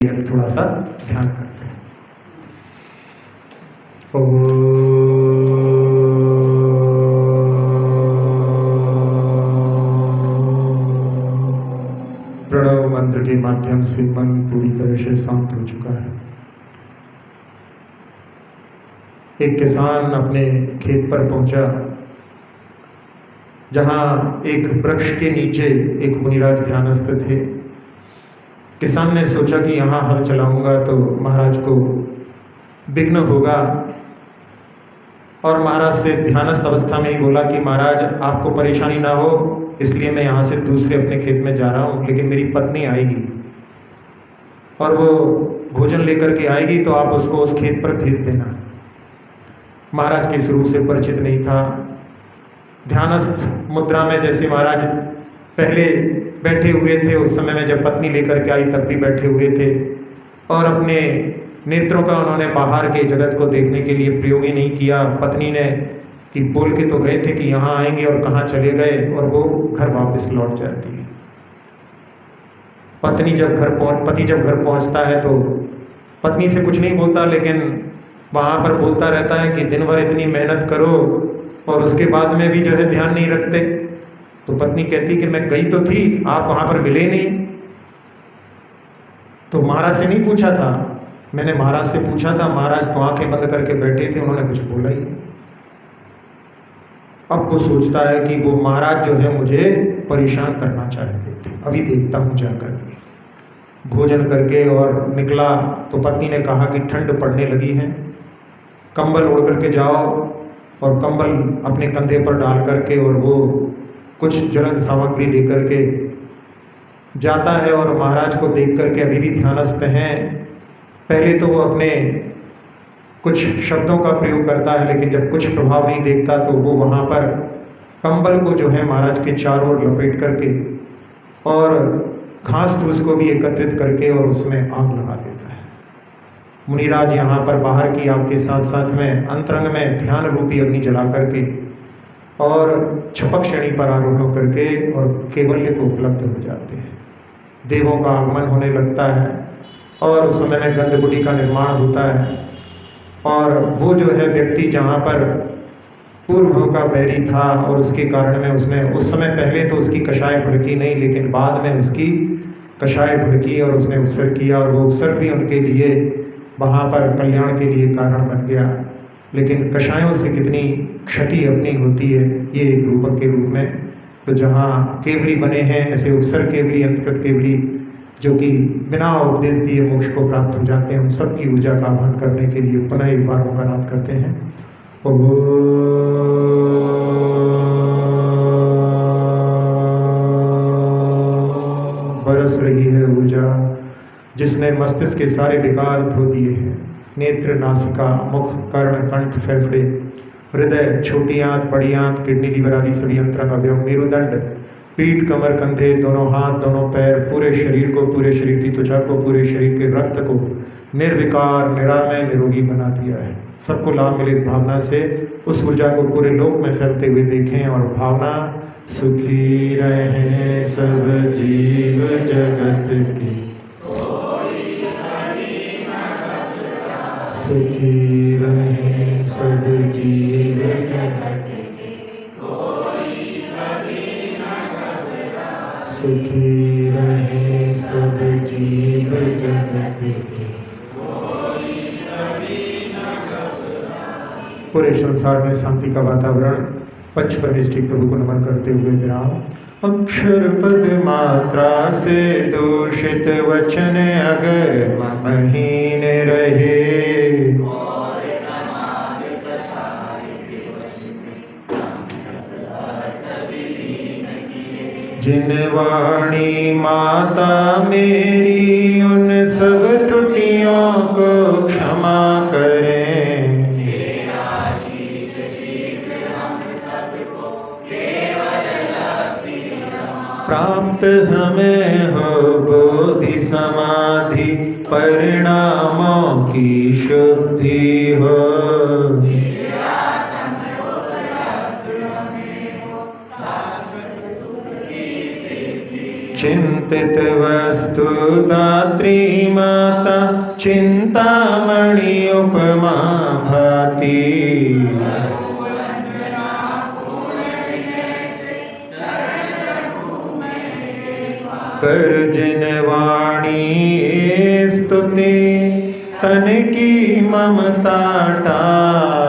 थोड़ा सा ध्यान करते हैं। प्रणव मंत्र के माध्यम से मन पूरी तरह से शांत हो चुका है। एक किसान अपने खेत पर पहुंचा, जहां एक वृक्ष के नीचे एक मुनिराज ध्यानस्थ थे। किसान ने सोचा कि यहाँ हल चलाऊंगा तो महाराज को विघ्न होगा, और महाराज से ध्यानस्थ अवस्था में ही बोला कि महाराज आपको परेशानी ना हो इसलिए मैं यहाँ से दूसरे अपने खेत में जा रहा हूँ, लेकिन मेरी पत्नी आएगी और वो भोजन लेकर के आएगी तो आप उसको उस खेत पर भेज देना। महाराज के शुरू से परिचित नहीं था। ध्यानस्थ मुद्रा में जैसे महाराज पहले बैठे हुए थे, उस समय में जब पत्नी लेकर के आई तब भी बैठे हुए थे, और अपने नेत्रों का उन्होंने बाहर के जगत को देखने के लिए प्रयोग ही नहीं किया। पत्नी ने कि बोल के तो गए थे कि यहाँ आएंगे और कहाँ चले गए, और वो घर वापस लौट जाती है। पति जब घर पहुँचता है तो पत्नी से कुछ नहीं बोलता, लेकिन वहाँ पर बोलता रहता है कि दिन भर इतनी मेहनत करो और उसके बाद में भी जो है ध्यान नहीं रखते। तो पत्नी कहती कि मैं गई तो थी, आप वहाँ पर मिले नहीं। तो महाराज से नहीं पूछा था, मैंने महाराज से पूछा था, महाराज तो आंखें बंद करके बैठे थे, उन्होंने कुछ बोला ही नहीं। अब वो सोचता है कि वो महाराज जो है मुझे परेशान करना चाहते थे, अभी देखता हूँ जा करके। भोजन करके और निकला तो पत्नी ने कहा कि ठंड पड़ने लगी है, कंबल ओढ़ करके जाओ, और कंबल अपने कंधे पर डाल करके और वो कुछ ज्वलन सामग्री लेकर के जाता है। और महाराज को देख करके अभी भी ध्यानस्थ हैं। पहले तो वो अपने कुछ शब्दों का प्रयोग करता है, लेकिन जब कुछ प्रभाव नहीं देखता तो वो वहाँ पर कंबल को जो है महाराज के चारों ओर लपेट करके और घास फूस को भी एकत्रित करके और उसमें आग लगा देता है। मुनिराज यहाँ पर बाहर की आग के साथ साथ में अंतरंग में ध्यान रूपी अग्नि जला करके और छपक श्रेणी पर आरोहण करके और केवल्य को उपलब्ध हो जाते हैं। देवों का आगमन होने लगता है और उस समय में गंधकुटी का निर्माण होता है। और वो जो है व्यक्ति जहाँ पर पूर्व का बैरी था और उसके कारण में उसने उस समय पहले तो उसकी कषाय भड़की नहीं, लेकिन बाद में उसकी कषाय भड़की और उसने उत्सर्ग किया, और वो उत्सर्ग भी उनके लिए वहाँ पर कल्याण के लिए कारण बन गया। लेकिन कषायों से कितनी क्षति अपनी होती है ये एक रूपक के रूप में। तो जहाँ केवली बने हैं ऐसे उत्सर्ग केवली, अंतकृत केवली, जो कि बिना उपदेश दिए मोक्ष को प्राप्त of जाते हैं, उन सबकी ऊर्जा का आह्वान करने के लिए पुनः एक बार उनका नाद करते हैं। बरस रही है ऊर्जा जिसने मस्तिष्क के सारे विकार धो दिए हैं। नेत्र, नासिका, मुख, कर्ण, कंठ, फेफड़े, हृदय, छोटी आंत, बड़ी आंत, किडनी, लीवर आदि सभी अंतरंग अवयव, मेरुदंड, पीठ, कमर, कंधे, दोनों हाथ, दोनों पैर, पूरे शरीर को, पूरे शरीर की त्वचा को, पूरे शरीर के रक्त को निर्विकार, निरामय, निरोगी बना दिया है। सबको लाभ मिले इस भावना से उस ऊर्जा को पूरे लोक में फैलते हुए देखें और भावना सुखी रहे सब जीव जगत की, सुखी रहे सब जीव जगत की, सुखी रहे सब जीव जगत की। पूरे संसार में शांति का वातावरण पंच परमेष्टि प्रभु को नमन करते हुए विराम। अक्षर पद मात्रा से दूषित वचन अगर महीन रहे, जिन वाणी माता मेरी उन सब त्रुटियों को क्षमा करें। प्राप्त हमें हो बोधि समाधि परिणामों की शुद्धि हो। चिंत चिंतित वस्तु दात्री माता चिंतामणि उपमा भाती। कर जिन वाणी स्तुति तन की ममता टारी।